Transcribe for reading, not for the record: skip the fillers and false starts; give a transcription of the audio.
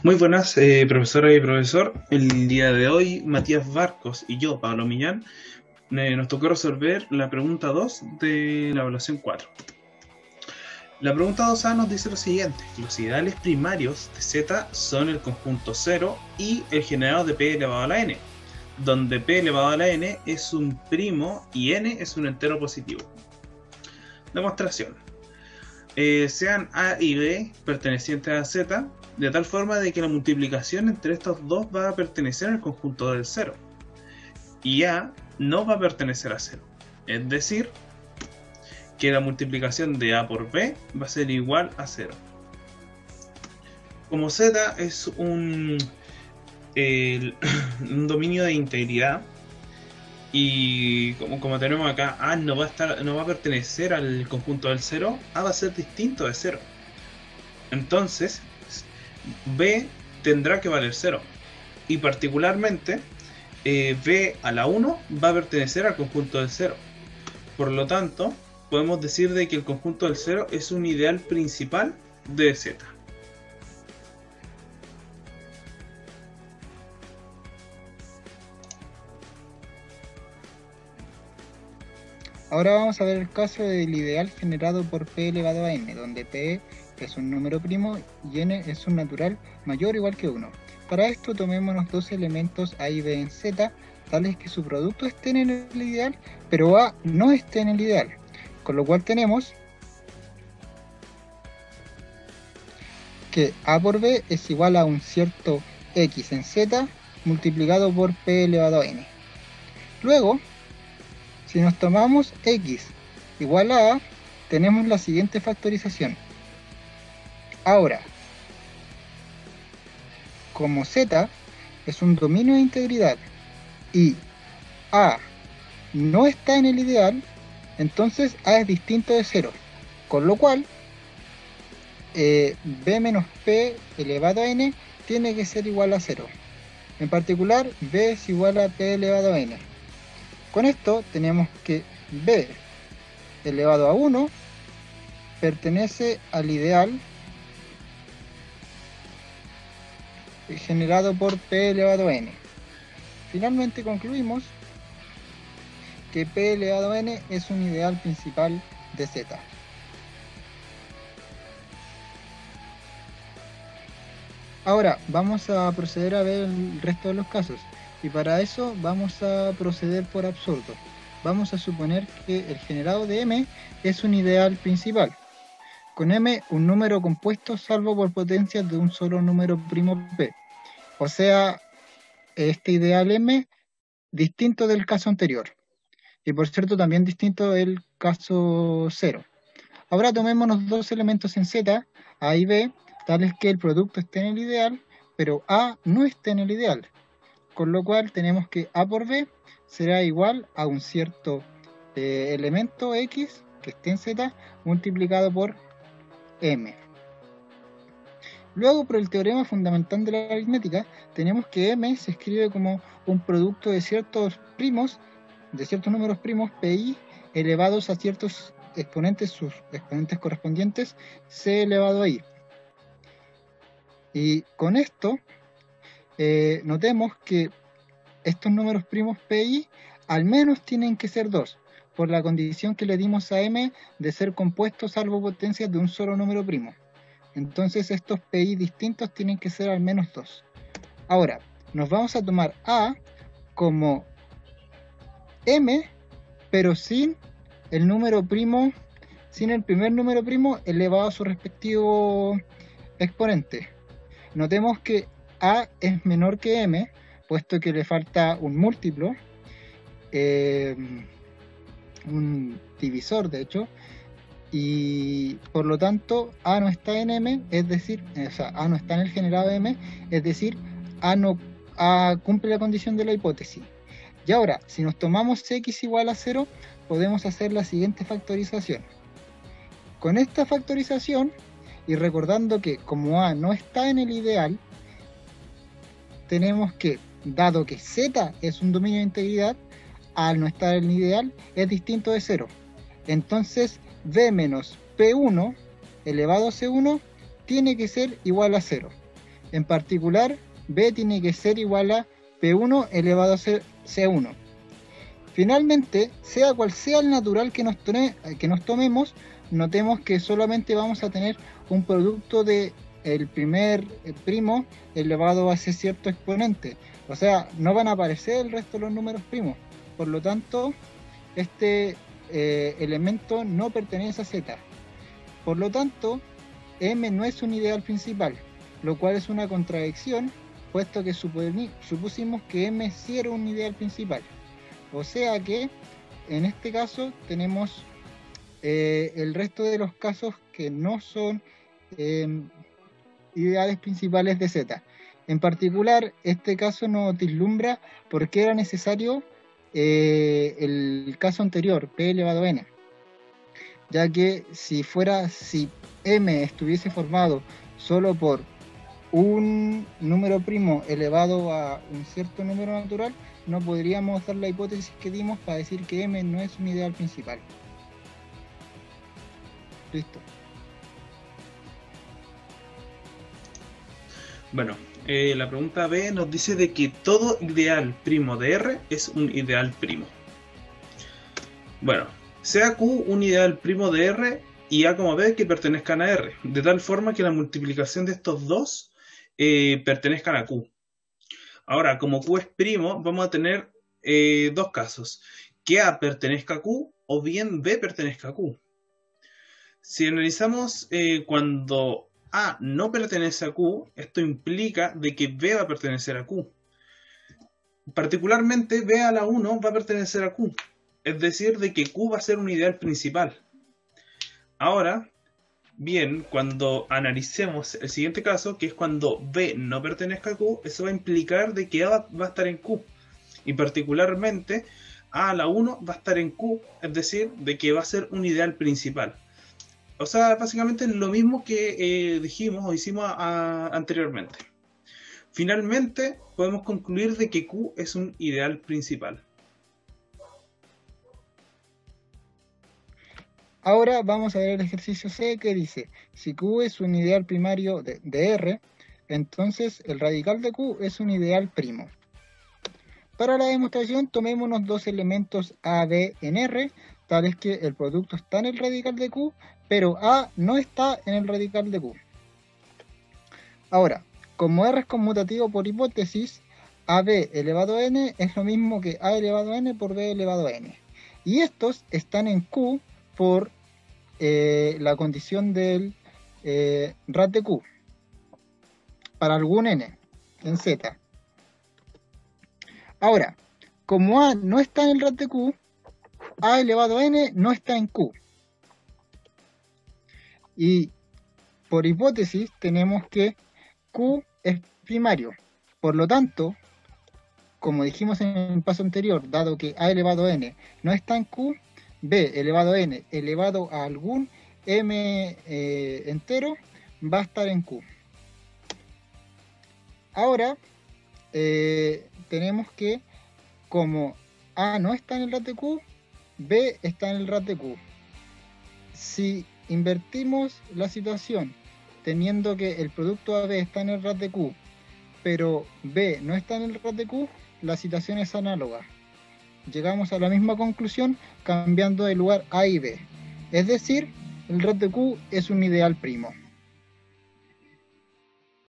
Muy buenas, profesora y profesor. El día de hoy, Matías Barcos y yo, Pablo Millán, nos tocó resolver la pregunta 2 de la evaluación 4. La pregunta 2A nos dice lo siguiente: los ideales primarios de Z son el conjunto 0 y el generado de P elevado a la n, donde P elevado a la n es un primo y n es un entero positivo. Demostración. Sean A y B pertenecientes a Z, de tal forma de que la multiplicación entre estos dos va a pertenecer al conjunto del cero, y A no va a pertenecer a cero. Es decir, que la multiplicación de A por B va a ser igual a cero. Como Z es un dominio de integridad, y como tenemos acá, A no va a pertenecer al conjunto del cero, A va a ser distinto de cero. Entonces, B tendrá que valer cero. Y particularmente, B a la 1 va a pertenecer al conjunto del cero. Por lo tanto, podemos decir de que el conjunto del cero es un ideal principal de Z. Ahora vamos a ver el caso del ideal generado por p elevado a n, donde p es un número primo y n es un natural mayor o igual que 1. Para esto tomémonos dos elementos a y b en z, tales que su producto esté en el ideal, pero a no esté en el ideal. Con lo cual tenemos que a por b es igual a un cierto x en z multiplicado por p elevado a n. Luego, si nos tomamos x igual a, tenemos la siguiente factorización. Ahora, como z es un dominio de integridad y a no está en el ideal, entonces a es distinto de 0, con lo cual b menos p elevado a n tiene que ser igual a 0. En particular, b es igual a p elevado a n. Con esto tenemos que b elevado a 1 pertenece al ideal generado por p elevado a n. Finalmente concluimos que p elevado a n es un ideal principal de z. Ahora vamos a proceder a ver el resto de los casos, y para eso vamos a proceder por absurdo. Vamos a suponer que el generado de m es un ideal principal, con m un número compuesto salvo por potencias de un solo número primo p, o sea, este ideal m distinto del caso anterior, y por cierto también distinto del caso 0. Ahora tomémonos dos elementos en z, a y b, tales que el producto esté en el ideal, pero a no esté en el ideal, con lo cual tenemos que a por b será igual a un cierto elemento x que esté en z multiplicado por m. Luego, por el teorema fundamental de la aritmética, tenemos que m se escribe como un producto de ciertos primos, de ciertos números primos pi elevados a ciertos exponentes, sus exponentes correspondientes, c elevado a i. Y con esto, notemos que estos números primos pi al menos tienen que ser 2, por la condición que le dimos a m de ser compuestos salvo potencias de un solo número primo. Entonces estos pi distintos tienen que ser al menos 2. Ahora, nos vamos a tomar a como m, pero sin el número primo, sin el primer número primo elevado a su respectivo exponente. Notemos que a es menor que m, puesto que le falta un múltiplo, un divisor de hecho, y por lo tanto a no está en m, es decir, o sea, a no está en el generado de m, es decir, a cumple la condición de la hipótesis. Y ahora, si nos tomamos x igual a 0, podemos hacer la siguiente factorización. Con esta factorización, y recordando que como a no está en el ideal, tenemos que, dado que z es un dominio de integridad, al no estar en el ideal es distinto de 0. Entonces b menos p1 elevado a c1 tiene que ser igual a 0. En particular, B tiene que ser igual a P1 elevado a C1. Finalmente, sea cual sea el natural que nos tomemos, notemos que solamente vamos a tener un producto de el primer primo elevado a ese cierto exponente. O sea, no van a aparecer el resto de los números primos. Por lo tanto, este elemento no pertenece a Z. Por lo tanto, M no es un ideal principal, lo cual es una contradicción, puesto que supusimos que M sí era un ideal principal. O sea que, en este caso, tenemos el resto de los casos que no son ideales principales de Z. En particular, este caso nos deslumbra por qué era necesario el caso anterior, P elevado a N. Ya que si M estuviese formado solo por un número primo elevado a un cierto número natural, no podríamos dar la hipótesis que dimos para decir que M no es un ideal principal. Listo. Bueno, la pregunta B nos dice de que todo ideal primo de R es un ideal primo. Bueno, sea Q un ideal primo de R y A como B que pertenezcan a R, de tal forma que la multiplicación de estos dos pertenezcan a Q. Ahora, como Q es primo, vamos a tener dos casos, que A pertenezca a Q o bien B pertenezca a Q. Si analizamos cuando A no pertenece a Q, esto implica de que B va a pertenecer a Q. Particularmente B a la 1 va a pertenecer a Q, es decir, de que Q va a ser un ideal principal. Ahora, bien, cuando analicemos el siguiente caso, que es cuando B no pertenezca a Q, eso va a implicar de que A va a estar en Q. Y particularmente, A a la 1 va a estar en Q, es decir, de que va a ser un ideal principal. O sea, básicamente lo mismo que dijimos o hicimos anteriormente. Finalmente, podemos concluir de que Q es un ideal principal. Ahora vamos a ver el ejercicio C que dice, si Q es un ideal primario de R, entonces el radical de Q es un ideal primo. Para la demostración tomémonos dos elementos A, B en R, tales que el producto está en el radical de Q, pero A no está en el radical de Q. Ahora, como R es conmutativo por hipótesis, AB elevado a N es lo mismo que A elevado a N por B elevado a N. Y estos están en Q por la condición del RAT de Q para algún N en Z. Ahora, como A no está en el RAT de Q, A elevado a N no está en Q. Y por hipótesis tenemos que Q es primario. Por lo tanto, como dijimos en el paso anterior, dado que A elevado a N no está en Q, B elevado a N elevado a algún M entero va a estar en Q. Ahora, tenemos que, como A no está en el RAT de Q, B está en el RAT de Q. Si invertimos la situación, teniendo que el producto AB está en el RAT de Q, pero B no está en el RAT de Q, la situación es análoga. Llegamos a la misma conclusión cambiando de lugar A y B. Es decir, el RAT de Q es un ideal primo.